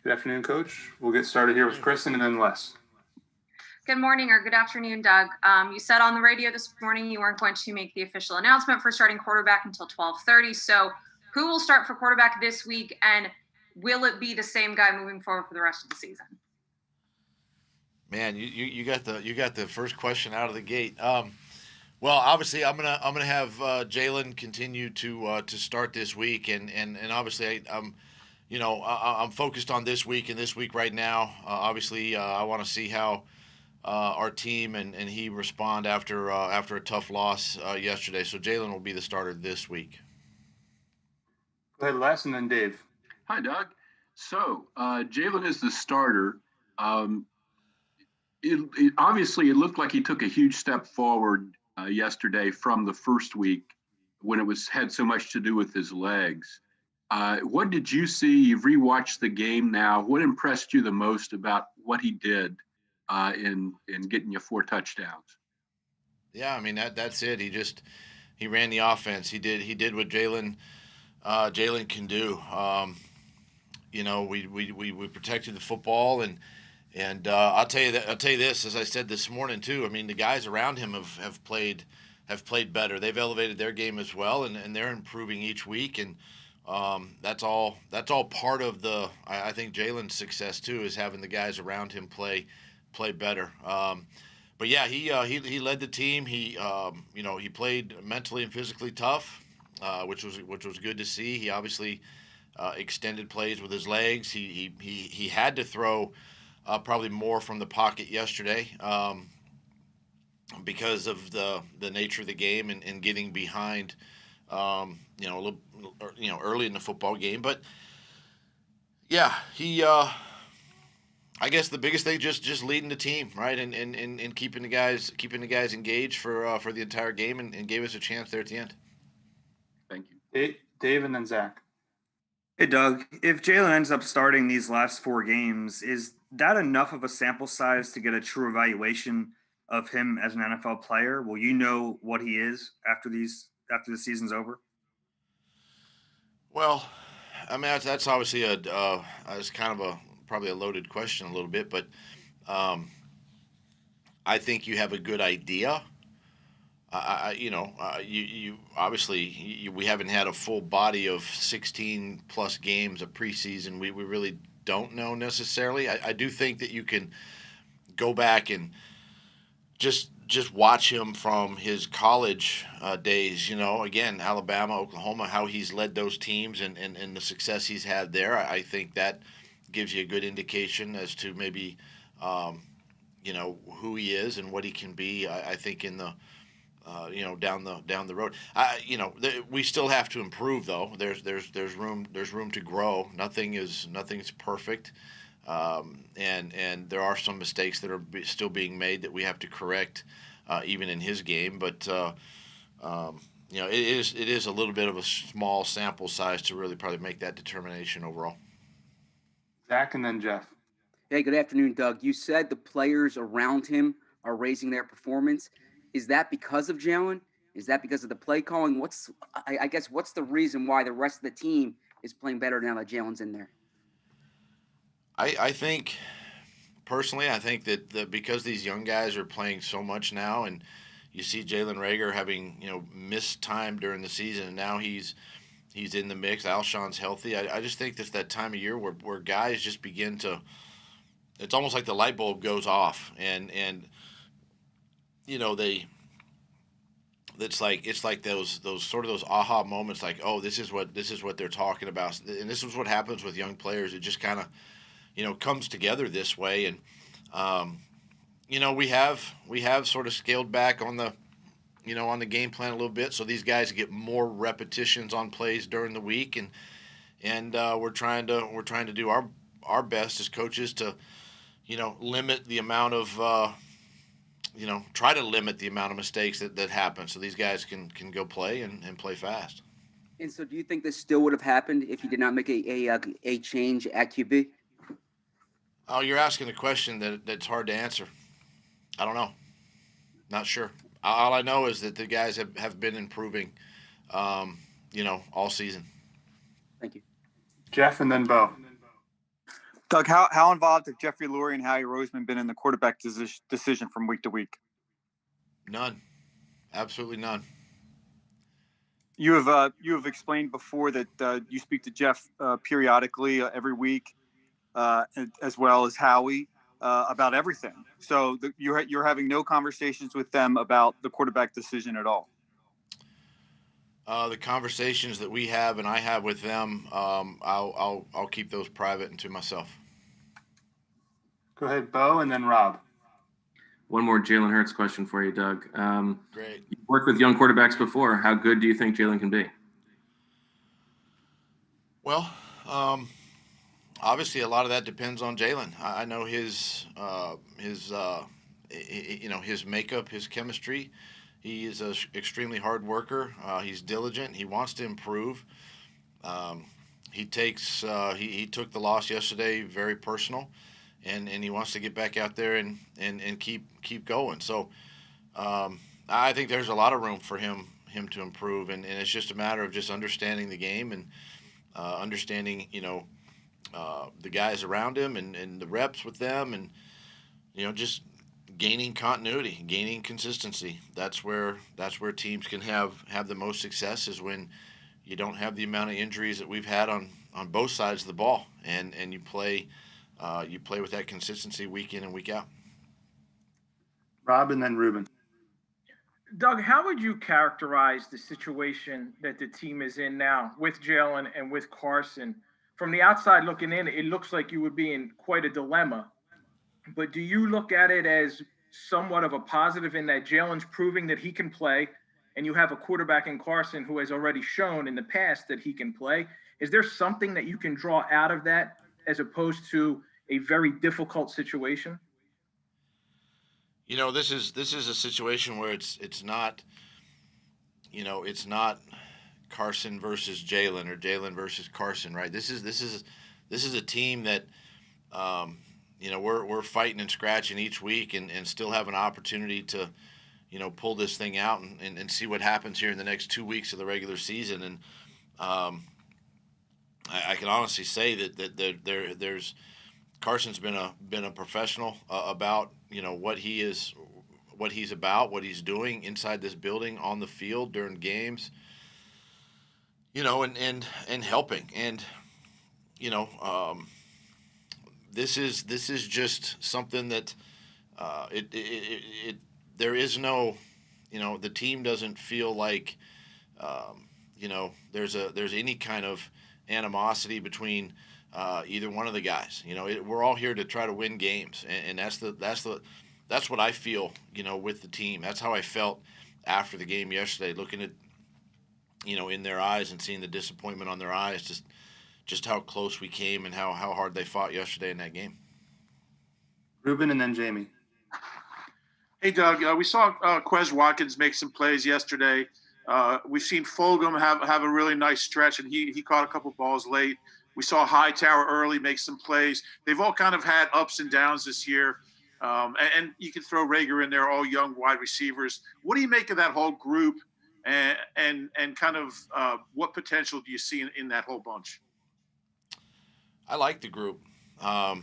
Good afternoon, Coach. We'll get started here with Kristen and then Les. Good morning or good afternoon, Doug. You said on the radio this morning you weren't going to make the official announcement for starting quarterback until 12:30. So who will start for quarterback this week, and will it be the same guy moving forward for the rest of the season? Man, you got the first question out of the gate. Well, obviously, I'm gonna have Jalen continue to start this week, and obviously, I'm focused on this week and this week right now. Obviously, I want to see how our team and he respond after a tough loss yesterday. So Jalen will be the starter this week. Go ahead, Les, and then Dave. Hi, Doug. So Jalen is the starter. Obviously, it looked like he took a huge step forward yesterday from the first week when it had so much to do with his legs. What did you see? You've rewatched the game now. What impressed you the most about what he did in getting you 4 touchdowns? Yeah, I mean that's it. He ran the offense. He did what Jalen can do. We protected the football and I'll tell you this, as I said this morning too. I mean, the guys around him have played better. They've elevated their game as well, and they're improving each week. And that's all part of I think Jalen's success too, is having the guys around him play better. But yeah, he led the team. He played mentally and physically tough, which was good to see. He obviously extended plays with his legs. He had to throw probably more from the pocket yesterday because of the nature of the game and getting behind, a little, early in the football game. But yeah, he. I guess the biggest thing just leading the team, right, and keeping the guys engaged for the entire game and gave us a chance there at the end. Thank you, Dave, and then Zach. Hey, Doug, if Jalen ends up starting these last 4 games, is that enough of a sample size to get a true evaluation of him as an NFL player? Will you know what he is after the season's over? Well, I mean that's obviously it's kind of probably a loaded question a little bit, but I think you have a good idea. You obviously we haven't had a full body of 16 plus games of preseason. We really don't know necessarily. I do think that you can go back and just watch him from his college days. Again, Alabama, Oklahoma, how he's led those teams and the success he's had there. I think that gives you a good indication as to maybe who he is and what he can be. I think in the down the road. We still have to improve though. There's room to grow. Nothing's perfect, and there are some mistakes that are still being made that we have to correct, even in his game. But it is a little bit of a small sample size to really probably make that determination overall. Zach and then Jeff. Hey, good afternoon, Doug. You said the players around him are raising their performance. Is that because of Jalen? Is that because of the play calling? What's the reason why the rest of the team is playing better now that Jalen's in there? I think, personally, that because these young guys are playing so much now, and you see Jalen Reagor having missed time during the season, and now he's in the mix. Alshon's healthy. I just think that's that time of year where guys just begin to. It's almost like the light bulb goes off, and it's like those aha moments, like, oh, this is what they're talking about, and this is what happens with young players. It just kind of comes together this way, and we have sort of scaled back on the on the game plan a little bit, so these guys get more repetitions on plays during the week, and we're trying to do our best as coaches to limit the amount of try to limit the amount of mistakes that happen, so these guys can go play and play fast. And so, do you think this still would have happened if you did not make a change at QB? Oh, you're asking a question that's hard to answer. I don't know. Not sure. All I know is that the guys have been improving, all season. Thank you. Jeff and then Bo. Doug, how involved have Jeffrey Lurie and Howie Roseman been in the quarterback decision from week to week? None. Absolutely none. You have explained before that you speak to Jeff periodically every week, as well as Howie, about everything. So you're having no conversations with them about the quarterback decision at all. The conversations that we have and I have with them, I'll keep those private and to myself. Go ahead, Bo, and then Rob. One more Jalen Hurts question for you, Doug. Great. You've worked with young quarterbacks before. How good do you think Jalen can be? Well, obviously a lot of that depends on Jalen. I know his makeup, his chemistry. He is an extremely hard worker. He's diligent. He wants to improve. He took the loss yesterday very personal, and he wants to get back out there and keep going. So I think there's a lot of room for him to improve, and it's just a matter of just understanding the game and understanding the guys around him and the reps with them, and just gaining continuity, gaining consistency. That's where teams can have the most success, is when you don't have the amount of injuries that we've had on both sides of the ball, and you play with that consistency week in and week out. Rob, and then Ruben. Doug, how would you characterize the situation that the team is in now with Jalen and with Carson? From the outside looking in, it looks like you would be in quite a dilemma. But do you look at it as somewhat of a positive in that Jalen's proving that he can play, and you have a quarterback in Carson who has already shown in the past that he can play? Is there something that you can draw out of that as opposed to a very difficult situation? This is a situation where it's not Carson versus Jalen or Jalen versus Carson, right? This is a team that we're fighting and scratching each week, and still have an opportunity to pull this thing out and see what happens here in the next 2 weeks of the regular season. And I can honestly say that there's Carson's been a professional about what he's about, what he's doing inside this building, on the field, during games, and helping. And this is just something that there is no, the team doesn't feel like there's any kind of animosity between either one of the guys. We're all here to try to win games, and that's what I feel, with the team. That's how I felt after the game yesterday, looking at, in their eyes and seeing the disappointment on their eyes, just how close we came and how hard they fought yesterday in that game. Ruben, and then Jamie. Hey, Doug, we saw Quez Watkins make some plays yesterday. We've seen Fulgham have a really nice stretch, and he caught a couple balls late. We saw Hightower early make some plays. They've all kind of had ups and downs this year. And you can throw Rager in there, all young wide receivers. What do you make of that whole group, and kind of what potential do you see in that whole bunch? I like the group. I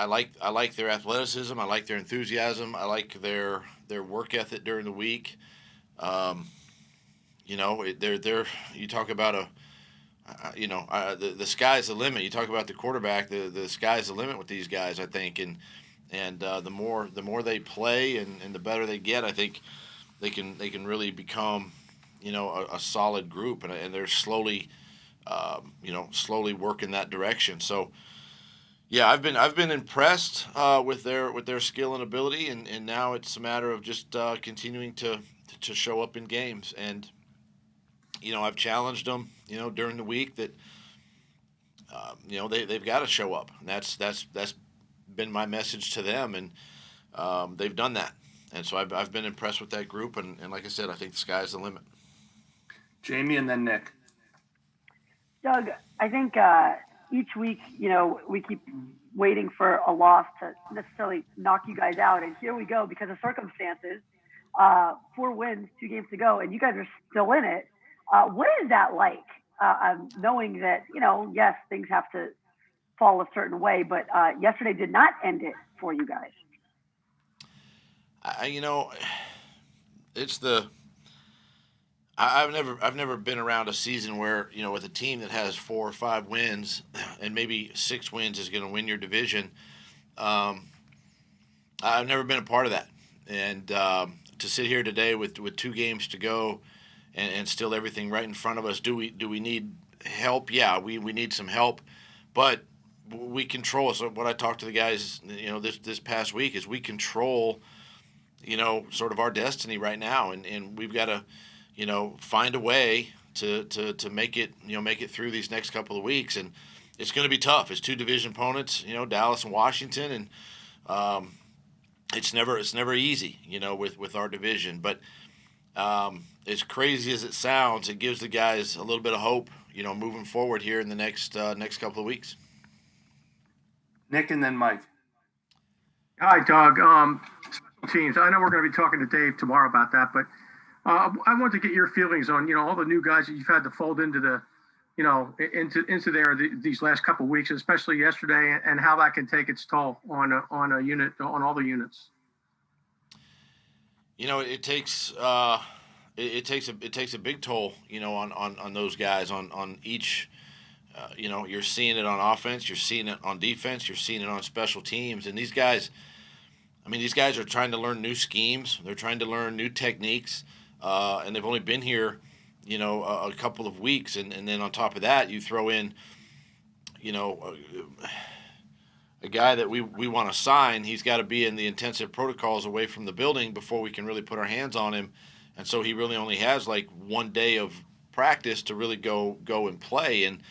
like their athleticism. I like their enthusiasm. I like their work ethic during the week. You talk about the sky's the limit. You talk about the quarterback. The sky's the limit with these guys, I think, and the more they play and the better they get, I think they can really become a solid group, and they're slowly working that direction. So yeah, I've been impressed with their skill and ability, and now it's a matter of just continuing to show up in games. And I've challenged them during the week that they've got to show up, and that's been my message to them, and they've done that. And so I've been impressed with that group, and like I said, I think the sky's the limit. Jamie, and then Nick. Doug, I think each week, we keep waiting for a loss to necessarily knock you guys out. And here we go, because of circumstances, 4 wins, 2 games to go, and you guys are still in it. What is that like? knowing that, yes, things have to fall a certain way, but yesterday did not end it for you guys. It's the I've never been around a season where, with a team that has 4 or 5 wins and maybe 6 wins is going to win your division. I've never been a part of that, and to sit here today with 2 games to go and still everything right in front of us, do we need help? Yeah, we need some help, but we control. So what I talked to the guys, this past week is we control, sort of our destiny right now, and we've got to, find a way to make it through these next couple of weeks, and it's going to be tough. It's 2 division opponents, Dallas and Washington, and it's never easy, with our division. But as crazy as it sounds, it gives the guys a little bit of hope, moving forward here in the next couple of weeks. Nick and then Mike. Hi, Doug. Special teams. I know we're going to be talking to Dave tomorrow about that, but I want to get your feelings on, all the new guys that you've had to fold into the, into there these last couple of weeks, especially yesterday, and how that can take its toll on a unit, on all the units. It takes it takes a big toll, on those guys, on each. You're seeing it on offense, you're seeing it on defense, you're seeing it on special teams, and these guys are trying to learn new schemes, they're trying to learn new techniques, and they've only been here, a couple of weeks, and then on top of that, you throw in, a guy that we want to sign. He's got to be in the intensive protocols away from the building before we can really put our hands on him, and so he really only has like 1 day of practice to really go and play. And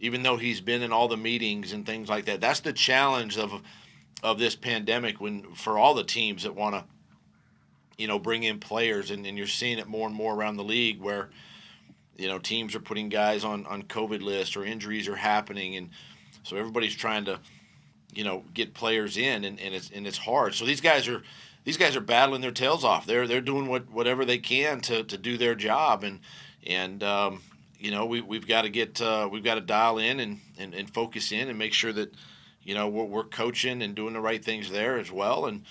even though he's been in all the meetings and things like that, that's the challenge of this pandemic, for all the teams that want to, bring in players, and you're seeing it more and more around the league where, teams are putting guys on COVID lists, or injuries are happening, and so everybody's trying to, get players in, and it's hard. So these guys are battling their tails off. They're doing whatever they can to do their job, and we've got to dial in and focus in and make sure that, we're coaching and doing the right things there as well, and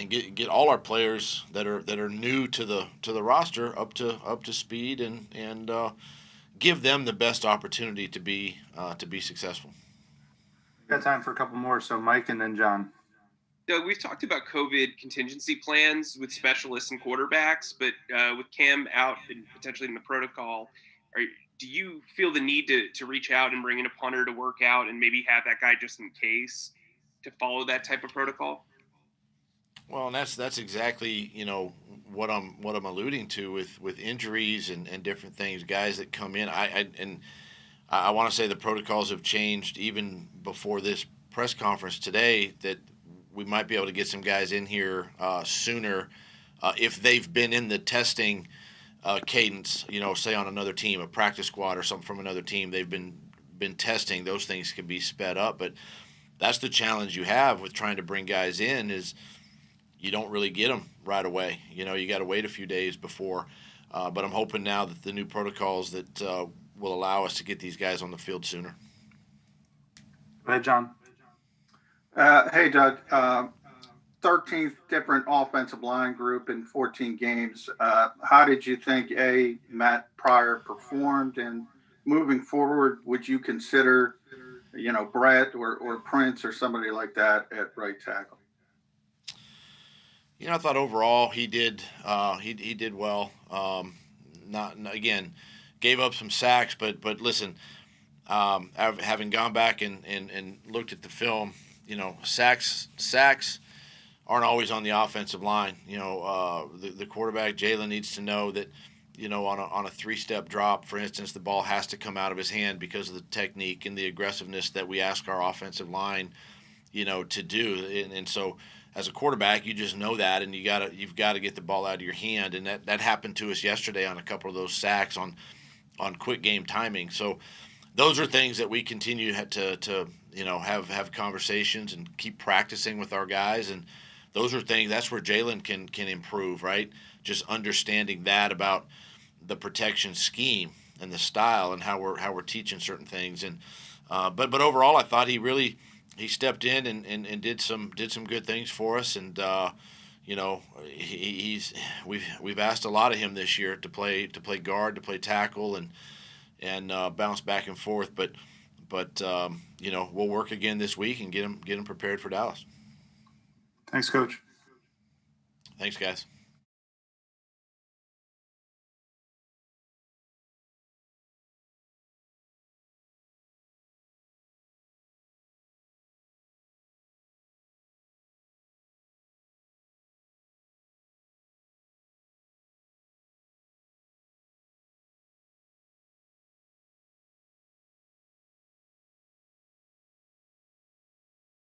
get all our players that are new to the roster up to speed, and give them the best opportunity to be successful. We've got time for a couple more, so Mike and then John. Doug, we've talked about COVID contingency plans with specialists and quarterbacks, but with Cam out and potentially in the protocol, do you feel the need to reach out and bring in a punter to work out and maybe have that guy just in case to follow that type of protocol? Well, and that's exactly, what I'm alluding to with injuries and different things, guys that come in. I want to say the protocols have changed even before this press conference today, that we might be able to get some guys in here sooner if they've been in the testing cadence, say on another team, a practice squad or something from another team, they've been testing. Those things can be sped up, but that's the challenge you have with trying to bring guys in, is you don't really get them right away. You got to wait a few days before. But I'm hoping now that the new protocols that will allow us to get these guys on the field sooner. Go ahead, John. Hey, Doug. 13th different offensive line group in 14 games. How did you think Matt Pryor performed? And moving forward, would you consider, Brett or Prince or somebody like that at right tackle? I thought overall he did well. Not again, gave up some sacks, but listen, having gone back and looked at the film, sacks aren't always on the offensive line. The quarterback, Jalen, needs to know that, on a 3-step drop, for instance, the ball has to come out of his hand because of the technique and the aggressiveness that we ask our offensive line, to do. And so as a quarterback, you just know that, and you've got to get the ball out of your hand. And that happened to us yesterday on a couple of those sacks on quick game timing. So those are things that we continue to have conversations and keep practicing with our guys. And those are things, that's where Jalen can improve, right? Just understanding that about the protection scheme. the style and how we're teaching certain things. And but overall, I thought he stepped in and did some good things for us. And we've asked a lot of him this year to play guard, to play tackle, and bounce back and forth. But we'll work again this week and get him prepared for Dallas. Thanks, Coach. Thanks, guys.